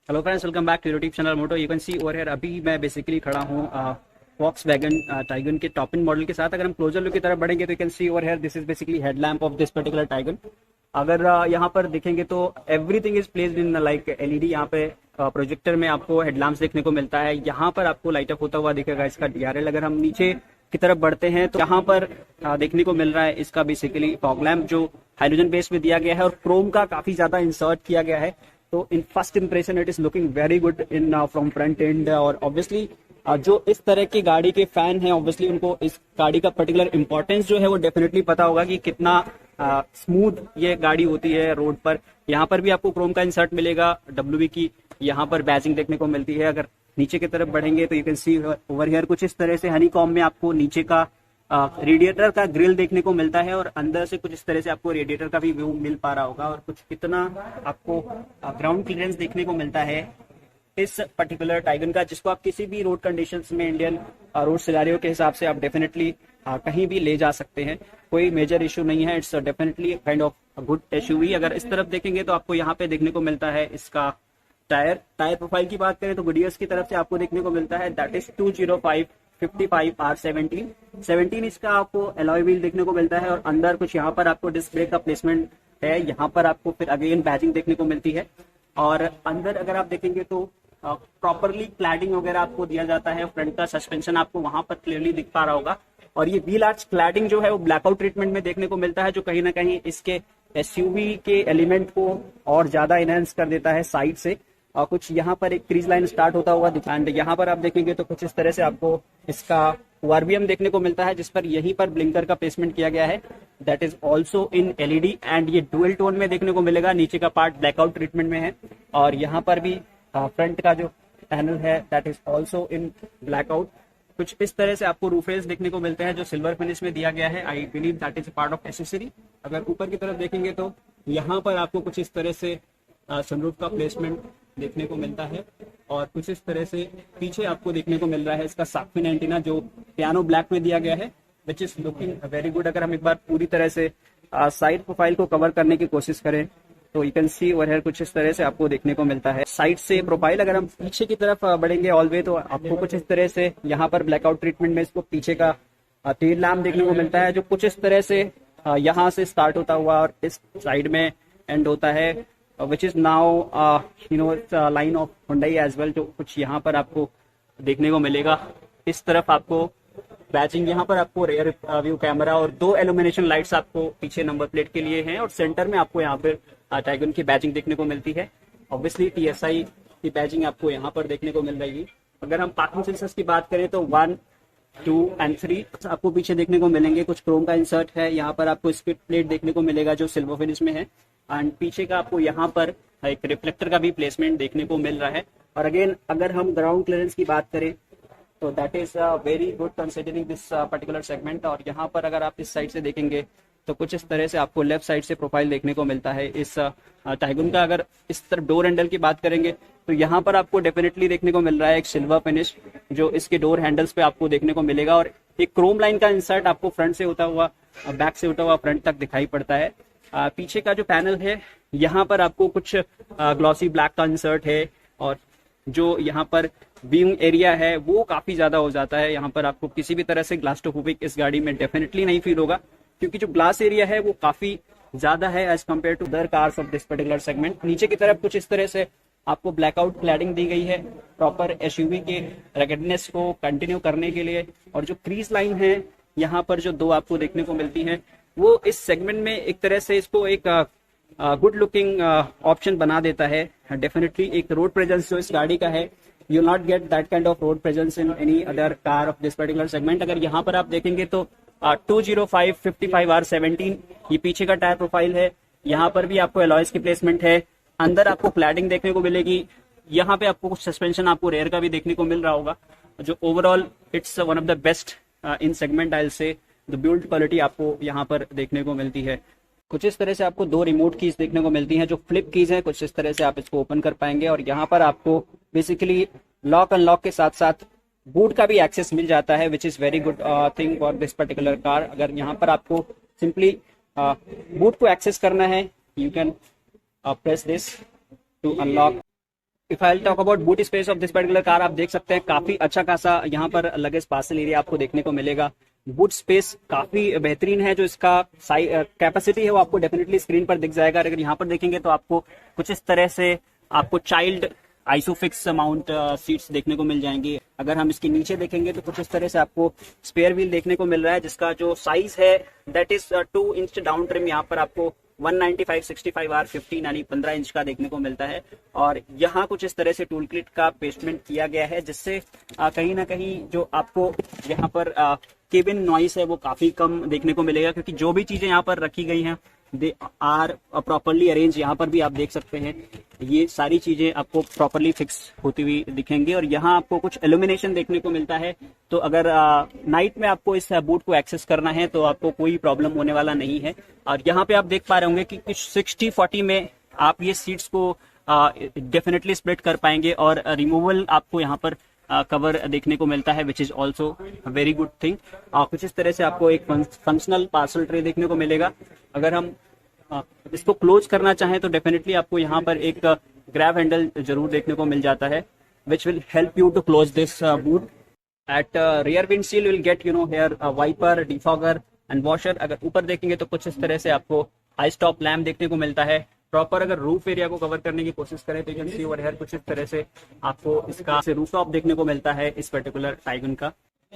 Hello friends, welcome back to YouTube channel Moto. You can see over here अभी मैं basically खड़ा हूँ Volkswagen Taigun के top end model के साथ। अगर हम क्लोजर लुक की तरफ बढ़ेंगे तो you can see over here this is basically headlamp of this particular Taigun. अगर यहाँ पर देखेंगे तो everything is placed in like LED. यहाँ पे प्रोजेक्टर में आपको हेडलैम्प्स देखने को मिलता है। यहाँ पर आपको लाइट अप होता हुआ दिखेगा इसका डीआरएल। अगर हम नीचे की तरफ बढ़ते हैं तो यहाँ पर देखने को मिल रहा है इसका बेसिकली फॉग लैम्प जो हाइड्रोजन बेस में दिया गया है और क्रोम का काफी ज्यादा इंसर्ट किया गया है। तो in first impression it is looking very good in from front end. और ऑब्वियसली जो इस तरह की गाड़ी के फैन हैं ऑब्वियसली उनको इस गाड़ी का पर्टिकुलर इंपॉर्टेंस जो है वो डेफिनेटली पता होगा कि कितना स्मूथ ये गाड़ी होती है रोड पर। यहाँ पर भी आपको क्रोम का इंसर्ट मिलेगा, डब्ल्यूबी की यहाँ पर बैजिंग देखने को मिलती है। अगर नीचे की तरफ बढ़ेंगे तो you can see over here कुछ इस तरह से हनीकॉम में आपको नीचे का रेडिएटर का ग्रिल देखने को मिलता है और अंदर से कुछ इस तरह से आपको रेडिएटर का भी व्यू मिल पा रहा होगा। और कुछ कितना आपको ग्राउंड क्लियरेंस देखने को मिलता है इस पर्टिकुलर टाइगन का, जिसको आप किसी भी रोड कंडीशंस में इंडियन रोड सिनेरियो के हिसाब से आप डेफिनेटली कहीं भी ले जा सकते हैं। कोई मेजर इशू नहीं है। It's definitely kind of good SUV. अगर इस तरफ देखेंगे तो आपको यहाँ पे देखने को मिलता है इसका टायर प्रोफाइल की बात करें तो गुडियर्स की तरफ से आपको देखने को मिलता है दैट इज 205/55R17 इसका आपको अलॉय व्हील देखने को मिलता है। और अंदर कुछ यहाँ पर आपको डिस्क ब्रेक का प्लेसमेंट है। यहाँ पर आपको फिर अगेन बैजिंग देखने को मिलती है। और अंदर अगर आप देखेंगे तो प्रॉपरली क्लैडिंग वगैरह आपको दिया जाता है। फ्रंट का सस्पेंशन आपको वहां पर क्लियरली दिख पा रहा होगा। और ये व्हील आर्च क्लैडिंग जो है वो ब्लैकआउट ट्रीटमेंट में देखने को मिलता है, जो कहीं ना कहीं इसके एसयूवी के एलिमेंट को और ज्यादा इनहेंस कर देता है साइड से। और कुछ यहाँ पर एक क्रीज लाइन स्टार्ट होता हुआ दिखा। एंड यहाँ पर आप देखेंगे तो कुछ इस तरह से आपको इसका ओआरबीएम देखने को मिलता है, जिस पर यहीं पर ब्लिंकर का प्लेसमेंट किया गया है। That is also in LED and ये डुअल टोन में देखने को मिलेगा। नीचे का पार्ट ब्लैकआउट ट्रीटमेंट में है। और यहाँ पर भी फ्रंट का जो पैनल है that is also in blackout. कुछ इस तरह से आपको रूफेल्स देखने को मिलते हैं जो सिल्वर फिनिश में दिया गया है। I believe that is part of accessory. अगर ऊपर की तरफ देखेंगे तो यहाँ पर आपको कुछ इस तरह से सनरूफ का प्लेसमेंट देखने को मिलता है। और कुछ इस तरह से पीछे आपको देखने को मिल रहा है इसका सार्क एंटीना जो पियानो ब्लैक में दिया गया है, which is looking very good. अगर हम एक बार पूरी तरह से साइड प्रोफाइल को कवर करने की कोशिश करें तो you can see over here कुछ इस तरह से आपको देखने को मिलता है साइड से प्रोफाइल। अगर हम पीछे की तरफ बढ़ेंगे ऑल वे तो आपको कुछ इस तरह से यहाँ पर ब्लैकआउट ट्रीटमेंट में इसको पीछे का टेल लैम्प देखने को मिलता है, जो कुछ इस तरह से यहाँ से स्टार्ट होता हुआ और इस साइड में एंड होता है, which is now line of Hyundai as well. जो कुछ यहाँ पर आपको देखने को मिलेगा। इस तरफ आपको बैचिंग, यहाँ पर आपको रेयर व्यू कैमरा और 2 इल्यूमिनेशन लाइट्स आपको पीछे नंबर प्लेट के लिए हैं। और सेंटर में आपको यहाँ पर टाइगन की बैचिंग देखने को मिलती है। ऑब्वियसली टीएसआई की बैचिंग आपको यहाँ पर देखने को मिल रही है। अगर हम पार्किंग सेंसर्स की बात करें तो 1, 2 एंड 3 आपको पीछे देखने को मिलेंगे। कुछ क्रोम का इंसर्ट है। यहाँ पर आपको स्किड प्लेट देखने को मिलेगा जो सिल्वर फिनिश में है। एंड पीछे का आपको यहाँ पर एक रिफ्लेक्टर का भी प्लेसमेंट देखने को मिल रहा है। और अगेन अगर हम ग्राउंड क्लियरेंस की बात करें तो that is very good considering this particular segment. और यहाँ पर अगर आप इस साइड से देखेंगे तो कुछ इस तरह से आपको लेफ्ट साइड से प्रोफाइल देखने को मिलता है इस टाइगन का। अगर इस तरफ डोर हैंडल की बात करेंगे तो यहाँ पर आपको डेफिनेटली देखने को मिल रहा है एक सिल्वर फिनिश जो इसके डोर हैंडल्स पे आपको देखने को मिलेगा। और एक क्रोम लाइन का इंसर्ट आपको फ्रंट से होता हुआ बैक से होता हुआ फ्रंट तक दिखाई पड़ता है। पीछे का जो पैनल है यहाँ पर आपको कुछ ग्लॉसी ब्लैक का इंसर्ट है। और जो यहाँ पर व्यूइंग एरिया है वो काफी ज्यादा हो जाता है। यहाँ पर आपको किसी भी तरह से ग्लास्टोफोबिक इस गाड़ी में डेफिनेटली नहीं फील होगा, क्योंकि जो ग्लास एरिया है वो काफी ज्यादा है as compared to other cars of this particular segment. नीचे की तरफ कुछ इस तरह से आपको ब्लैकआउट क्लैडिंग दी गई है प्रॉपर एसयूवी के रगडनेस को कंटिन्यू करने के लिए। और जो क्रीज लाइन है यहाँ पर जो 2 आपको देखने को मिलती है वो इस सेगमेंट में एक तरह से इसको एक गुड लुकिंग ऑप्शन बना देता है। डेफिनेटली एक रोड प्रेजेंस जो इस गाड़ी का है, you not get that kind of road presence in any other car of this particular segment. अगर यहाँ पर आप देखेंगे तो 205/55R17 ये पीछे का टायर प्रोफाइल है। यहाँ पर भी आपको अलॉयज की प्लेसमेंट है। अंदर आपको क्लैडिंग देखने को मिलेगी। यहाँ पे आपको कुछ सस्पेंशन आपको रेयर का भी देखने को मिल रहा होगा, जो overall it's one of the best in segment. I will say the build quality आपको यहाँ पर देखने को मिलती है। कुछ इस तरह से आपको 2 रिमोट कीज देखने को मिलती हैं जो फ्लिप कीज हैं। कुछ इस तरह से आप इसको ओपन कर पाएंगे। और यहाँ पर आपको बेसिकली लॉक अनलॉक के साथ साथ बूट का भी एक्सेस मिल जाता है, which is very good thing for this particular car. अगर यहाँ पर आपको सिंपली बूट को एक्सेस करना है, you can press this to unlock if I talk about boot space of this particular car, आप देख सकते हैं काफी अच्छा खासा यहाँ पर लगेज पार्सल एरिया आपको देखने को मिलेगा। बूट स्पेस काफी बेहतरीन है। जो इसका कैपेसिटी है वो आपको डेफिनेटली स्क्रीन पर दिख जाएगा। अगर यहाँ पर देखेंगे तो आपको कुछ इस तरह से आपको चाइल्ड आइसोफिक्स माउंट सीट्स देखने को मिल जाएंगी। अगर हम इसके नीचे देखेंगे तो कुछ इस तरह से आपको स्पेयर व्हील देखने को मिल रहा है, जिसका जो साइज है that is 2 inch down trim यहाँ पर आपको 195/65 R15 यानी 15 इंच का देखने को मिलता है। और यहाँ कुछ इस तरह से टूल किट का प्लेसमेंट किया गया है, जिससे कहीं ना कहीं जो आपको यहाँ पर केबिन नॉइस है वो काफी कम देखने को मिलेगा, क्योंकि जो भी चीजें यहाँ पर रखी गई हैं दे आर प्रॉपरली अरेंज। यहाँ पर भी आप देख सकते हैं ये सारी चीजें आपको प्रॉपरली फिक्स होती हुई दिखेंगी। और यहाँ आपको कुछ इल्यूमिनेशन देखने को मिलता है, तो अगर नाइट में आपको इस बूट को एक्सेस करना है तो आपको कोई प्रॉब्लम होने वाला नहीं है। और यहाँ पे आप देख पा रहे होंगे कि 60-40 में आप ये सीट्स को डेफिनेटली स्प्लिट कर पाएंगे और रिमूवल आपको यहाँ पर कवर देखने को मिलता है, which is also very good thing. कुछ इस तरह से आपको एक फंक्शनल पार्सल ट्रे देखने को मिलेगा। अगर हम इसको क्लोज करना चाहें तो डेफिनेटली आपको यहाँ पर एक ग्रैब हैंडल जरूर देखने को मिल जाता है, which will help you to close this boot. At rear windshield will get here wiper, defogger and washer. अगर ऊपर देखेंगे तो कुछ इस तरह से आपको हाई स्टॉप लैम्प देखने को मिलता है। प्रॉपर अगर रूफ एरिया को कवर करने की कोशिश करें तो you can see over here कुछ इस तरह से आपको इसका रूफ टॉप देखने को मिलता है इस पर्टिकुलर टाइगन का।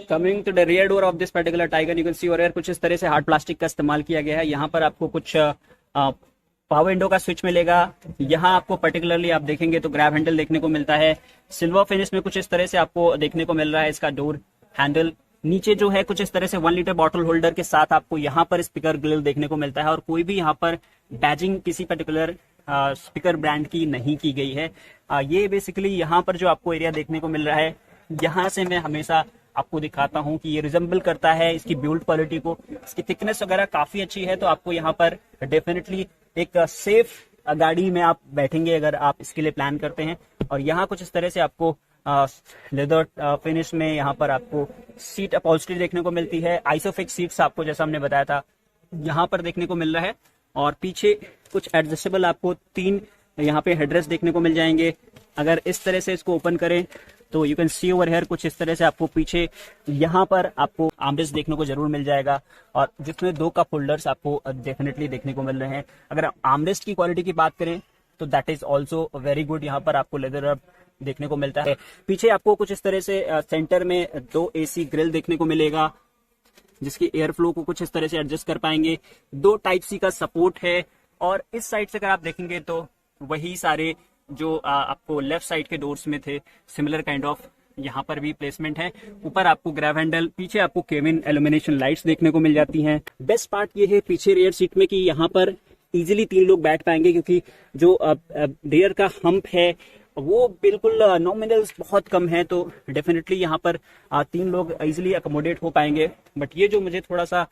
Coming to the rear door of this particular Taigun, you can see over here कुछ इस तरह से हार्ड प्लास्टिक का इस्तेमाल किया गया है। यहाँ पर आपको कुछ पावर विंडो का स्विच मिलेगा। यहाँ आपको पर्टिकुलरली आप देखेंगे तो ग्रैब हैंडल देखने को मिलता है। सिल्वर फिनिश में कुछ इस तरह से आपको देखने को मिल रहा है इसका डोर हैंडल। नीचे जो है कुछ इस तरह से 1 लीटर बॉटल होल्डर के साथ आपको यहाँ पर स्पीकर ग्रिल देखने को मिलता है। और कोई भी यहाँ पर बैजिंग किसी पर्टिकुलर स्पीकर ब्रांड की नहीं की गई है। ये बेसिकली यहाँ पर जो आपको एरिया देखने को मिल रहा है, यहाँ से मैं हमेशा आपको दिखाता हूँ कि ये रिजेंबल करता है इसकी बिल्ड क्वालिटी को। इसकी थिकनेस वगैरह काफी अच्छी है, तो आपको यहाँ पर डेफिनेटली एक सेफ गाड़ी में आप बैठेंगे अगर आप इसके लिए प्लान करते हैं। और यहाँ कुछ इस तरह से आपको लेदर फिनिश में यहाँ पर आपको सीट अपॉल्स्ट्री देखने को मिलती है। आइसोफिक्स सीट्स आपको जैसा हमने बताया था यहाँ पर देखने को मिल रहा है। और पीछे कुछ एडजस्टेबल आपको 3 यहाँ पे हेडरेस्ट देखने को मिल जाएंगे। अगर इस तरह से इसको ओपन करें तो you can see over here कुछ इस तरह से आपको पीछे यहाँ पर आपको आर्मरेस्ट देखने को जरूर मिल जाएगा, और जिसमें 2 कप होल्डर्स आपको डेफिनेटली देखने को मिल रहे हैं। अगर आर्मरेस्ट की क्वालिटी की बात करें तो that is also very good. यहाँ पर आपको लेदर रब देखने को मिलता है। पीछे आपको कुछ इस तरह से सेंटर में 2 AC ग्रिल देखने को मिलेगा, जिसकी एयर फ्लो को कुछ इस तरह से एडजस्ट कर पाएंगे। 2 Type-C का सपोर्ट है। और इस साइड से अगर आप देखेंगे तो वही सारे जो आपको लेफ्ट साइड के डोर्स में थे सिमिलर काइंड ऑफ यहाँ पर भी प्लेसमेंट है। ऊपर आपको ग्रैब हैंडल, पीछे आपको केबिन इल्यूमिनेशन लाइट्स देखने को मिल जाती हैं। बेस्ट पार्ट ये है पीछे रियर सीट में कि यहाँ पर इजीली 3 लोग बैठ पाएंगे, क्योंकि जो रियर का हम्प है वो बिल्कुल नॉमिनल्स बहुत कम है, तो डेफिनेटली यहाँ पर 3 लोग इजीली अकोमोडेट हो पाएंगे। बट ये जो मुझे थोड़ा सा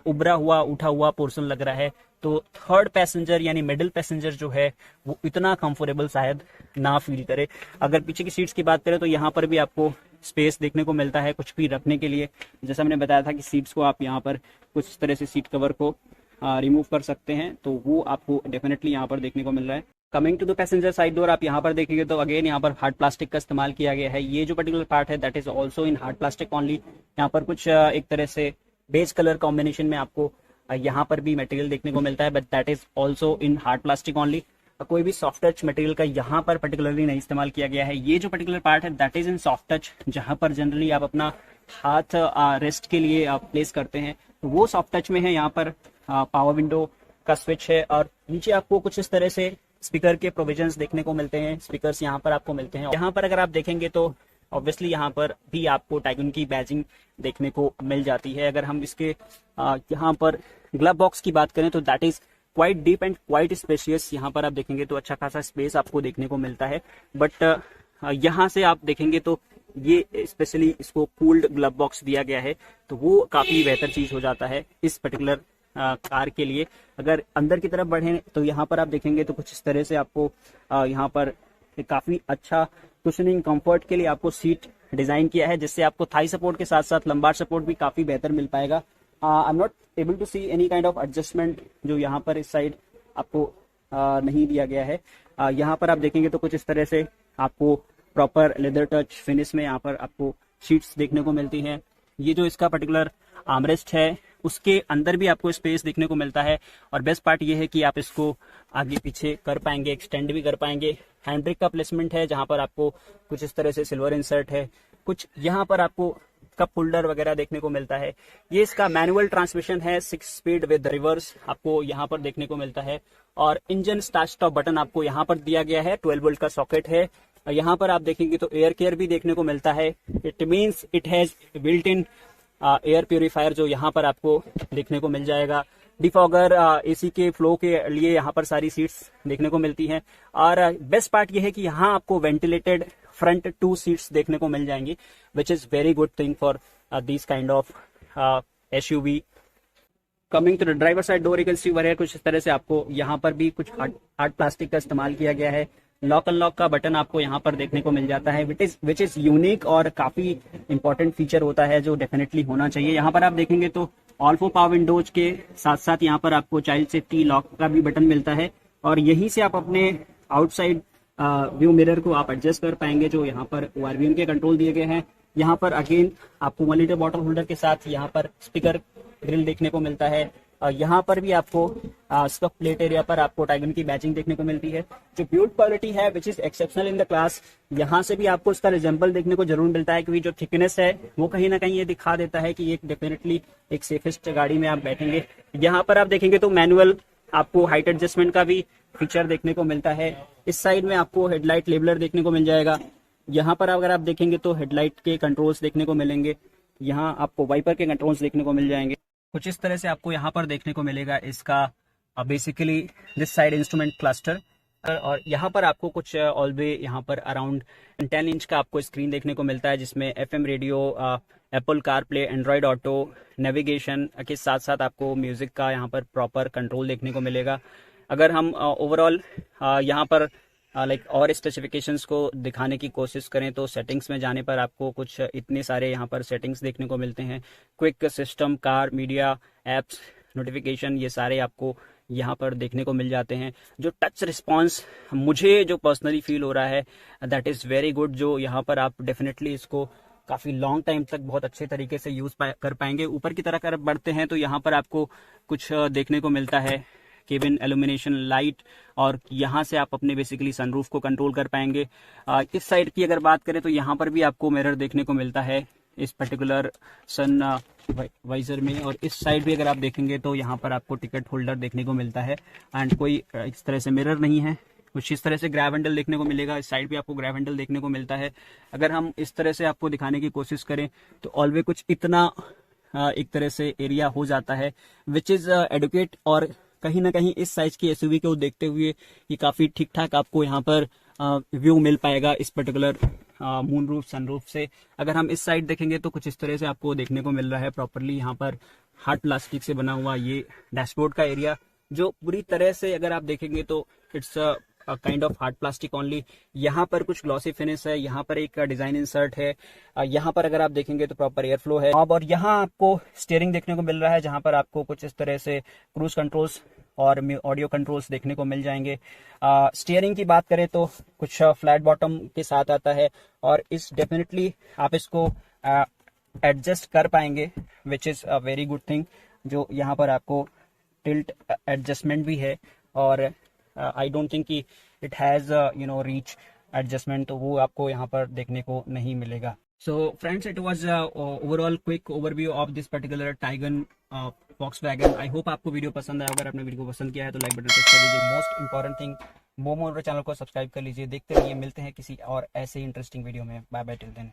उभरा हुआ उठा हुआ पोर्शन लग रहा है, तो थर्ड पैसेंजर यानी मिडिल पैसेंजर जो है वो इतना कंफर्टेबल शायद ना फील करे। अगर पीछे की सीट्स की बात करें तो यहाँ पर भी आपको स्पेस देखने को मिलता है कुछ भी रखने के लिए। जैसा मैंने बताया था कि सीट्स को आप यहाँ पर कुछ तरह से सीट कवर को रिमूव कर सकते हैं, तो वो आपको डेफिनेटली यहाँ पर देखने को मिल रहा है। Coming to the passenger side door, आप यहाँ पर देखेंगे तो अगेन यहाँ पर हार्ड प्लास्टिक का इस्तेमाल किया गया है। ये जो पर्टिकुलर पार्ट है that is also in hard plastic only. यहाँ पर कुछ एक तरह से बेज कलर कॉम्बिनेशन में आपको यहाँ पर भी मटेरियल देखने को मिलता है, but that is also in hard plastic only. कोई भी सॉफ्ट टच मटेरियल का यहाँ पर पर्टिकुलरली नहीं इस्तेमाल किया गया है। ये जो पर्टिकुलर पार्ट है that is in soft touch, जहां पर जनरली आप अपना हाथ रेस्ट के लिए आप प्लेस करते हैं, तो वो सॉफ्ट टच में है। यहाँ पर पावर विंडो का स्विच है और नीचे आपको कुछ इस तरह से स्पीकर के प्रोविजंस देखने को मिलते हैं। स्पीकर्स यहाँ पर आपको मिलते हैं। यहाँ पर अगर आप देखेंगे तो ऑब्वियसली यहाँ पर भी आपको टाइगन की बैजिंग देखने को मिल जाती है। अगर हम इसके यहाँ पर ग्लव बॉक्स की बात करें तो that is quite deep and quite spacious. यहाँ पर आप देखेंगे तो अच्छा खासा स्पेस आपको देखने को मिलता है। बट यहाँ से आप देखेंगे तो ये स्पेशली इसको कूल्ड ग्लव बॉक्स दिया गया है, तो वो काफी बेहतर चीज हो जाता है इस पर्टिकुलर कार के लिए। अगर अंदर की तरफ बढ़े तो यहाँ पर आप देखेंगे तो कुछ इस तरह से आपको यहाँ पर काफी अच्छा कुशनिंग कंफर्ट के लिए आपको सीट डिजाइन किया है, जिससे आपको थाई सपोर्ट के साथ साथ लंबार सपोर्ट भी काफी बेहतर मिल पाएगा। I am not able to see any kind of adjustment जो यहाँ पर इस साइड आपको नहीं दिया गया है। यहाँ पर आप देखेंगे तो कुछ इस तरह से आपको प्रॉपर लेदर टच फिनिश में यहाँ पर आपको सीट्स देखने को मिलती हैं। ये जो इसका पर्टिकुलर आर्मरेस्ट है उसके अंदर भी आपको स्पेस देखने को मिलता है, और बेस्ट पार्ट ये है कि आप इसको आगे पीछे कर पाएंगे, एक्सटेंड भी कर पाएंगे। हैंड ब्रेक का प्लेसमेंट है जहां पर आपको कुछ इस तरह से सिल्वर इंसर्ट है, कुछ यहाँ पर आपको कप होल्डर वगैरह देखने को मिलता है। ये इसका मैनुअल ट्रांसमिशन है, 6 स्पीड विद रिवर्स आपको यहाँ पर देखने को मिलता है, और इंजन स्टार्ट स्टॉप बटन आपको यहाँ पर दिया गया है। 12 वोल्ट का सॉकेट है। यहाँ पर आप देखेंगे तो एयर केयर भी देखने को मिलता है। It means it has built in air purifier जो यहाँ पर आपको देखने को मिल जाएगा। डिफॉगर, एसी के फ्लो के लिए यहाँ पर सारी सीट्स देखने को मिलती हैं, और बेस्ट पार्ट ये है कि यहाँ आपको वेंटिलेटेड फ्रंट 2 सीट्स देखने को मिल जाएंगी, which is very good thing for this kind of SUV. Coming to the driver side door, you can see over कुछ इस तरह से आपको यहाँ पर भी कुछ हार्ड प्लास्टिक का इस्तेमाल किया गया है। लॉक अनलॉक का बटन आपको यहाँ पर देखने को मिल जाता है, विच इज यूनिक और काफी इंपॉर्टेंट फीचर होता है जो डेफिनेटली होना चाहिए। यहाँ पर आप देखेंगे तो ऑल 4 पावर विंडोज के साथ साथ यहाँ पर आपको चाइल्ड सेफ्टी लॉक का भी बटन मिलता है, और यहीं से आप अपने आउटसाइड व्यू मिरर को आप एडजस्ट कर पाएंगे, जो यहाँ पर ORVM के कंट्रोल दिए गए हैं। यहाँ पर अगेन आपको 1 लीटर बॉटल होल्डर के साथ यहाँ पर स्पीकर ग्रिल देखने को मिलता है। यहाँ पर भी आपको स्टॉक प्लेट एरिया पर आपको टाइगन की बैचिंग देखने को मिलती है, जो बिल्ड क्वालिटी है which is exceptional in the class. यहाँ से भी आपको इसका रिजेंबल देखने को जरूर मिलता है, क्योंकि जो थिकनेस है वो कहीं ना कहीं ये दिखा देता है कि एक डेफिनेटली एक सेफेस्ट गाड़ी में आप बैठेंगे। यहाँ पर आप देखेंगे तो मैनुअल आपको हाइट एडजस्टमेंट का भी फीचर देखने को मिलता है। इस साइड में आपको हेडलाइट लेबलर देखने को मिल जाएगा। यहाँ पर अगर आप देखेंगे तो हेडलाइट के कंट्रोल्स देखने को मिलेंगे। यहाँ आपको वाइपर के कंट्रोल्स देखने को मिल जाएंगे। कुछ इस तरह से आपको यहाँ पर देखने को मिलेगा इसका basically this side instrument cluster, और यहाँ पर आपको कुछ ऑलवे यहाँ पर अराउंड 10 इंच का आपको स्क्रीन देखने को मिलता है, जिसमें FM radio, Apple CarPlay, Android auto, navigation के साथ साथ आपको म्यूजिक का यहाँ पर प्रॉपर कंट्रोल देखने को मिलेगा। अगर हम ओवरऑल यहाँ पर लाइक और स्पेसिफिकेशंस को दिखाने की कोशिश करें तो सेटिंग्स में जाने पर आपको कुछ इतने सारे यहाँ पर सेटिंग्स देखने को मिलते हैं। Quick system, car, media, apps, notification, ये सारे आपको यहाँ पर देखने को मिल जाते हैं। जो टच रिस्पॉन्स मुझे जो पर्सनली फील हो रहा है दैट इज़ वेरी गुड, जो यहाँ पर आप डेफिनेटली इसको काफ़ी लॉन्ग टाइम तक बहुत अच्छे तरीके से यूज़ कर पाएंगे। ऊपर की तरफ बढ़ते हैं तो यहाँ पर आपको कुछ देखने को मिलता है, केबिन एल्यूमिनेशन लाइट, और यहाँ से आप अपने बेसिकली सनरूफ को कंट्रोल कर पाएंगे। इस साइड की अगर बात करें तो यहाँ पर भी आपको मिरर देखने को मिलता है इस पर्टिकुलर सन वाइजर में, और इस साइड भी अगर आप देखेंगे तो यहाँ पर आपको टिकट होल्डर देखने को मिलता है, एंड कोई इस तरह से मिरर नहीं है। कुछ इस तरह से ग्रैब हैंडल देखने को मिलेगा। इस साइड भी आपको ग्रैब हैंडल देखने को मिलता है। अगर हम इस तरह से आपको दिखाने की कोशिश करें तो ऑलवे कुछ इतना एक तरह से एरिया हो जाता है विच इज एडुकेट, और कहीं ना कहीं इस साइज की एसयूवी को देखते हुए ये काफी ठीक ठाक आपको यहाँ पर व्यू मिल पाएगा इस पर्टिकुलर मून रूफ सनरूफ से। अगर हम इस साइड देखेंगे तो कुछ इस तरह से आपको देखने को मिल रहा है प्रॉपरली यहाँ पर हार्ड प्लास्टिक से बना हुआ ये डैशबोर्ड का एरिया, जो पूरी तरह से अगर आप देखेंगे तो it's kind of hard plastic only. यहाँ पर कुछ ग्लॉसी फिनिश है, यहाँ पर एक डिजाइन इंसर्ट है, यहाँ पर अगर आप देखेंगे तो प्रॉपर एयर फ्लो है। और यहाँ आपको स्टीयरिंग देखने को मिल रहा है, जहाँ पर आपको कुछ इस तरह से क्रूज कंट्रोल्स और ऑडियो कंट्रोल्स देखने को मिल जाएंगे। स्टीयरिंग की बात करें तो कुछ फ्लैट बॉटम के साथ आता है, और इस डेफिनेटली आप इसको एडजस्ट कर पाएंगे which is a very good thing. जो यहाँ पर आपको टिल्ट एडजस्टमेंट भी है, और आई डोंट थिंक कि इट हैज़ रीच एडजस्टमेंट, तो वो आपको यहाँ पर देखने को नहीं मिलेगा। So friends, it was overall quick overview of this particular Taycan Volkswagen. I hope आपको वीडियो पसंद आया। अगर आपने वीडियो को पसंद किया है तो लाइक बटन प्रेस कर दीजिए। Most important thing, Momo channel को सब्सक्राइब कर लीजिए। देखते रहिए, मिलते हैं किसी और ऐसे इंटरेस्टिंग वीडियो में। Bye bye till then.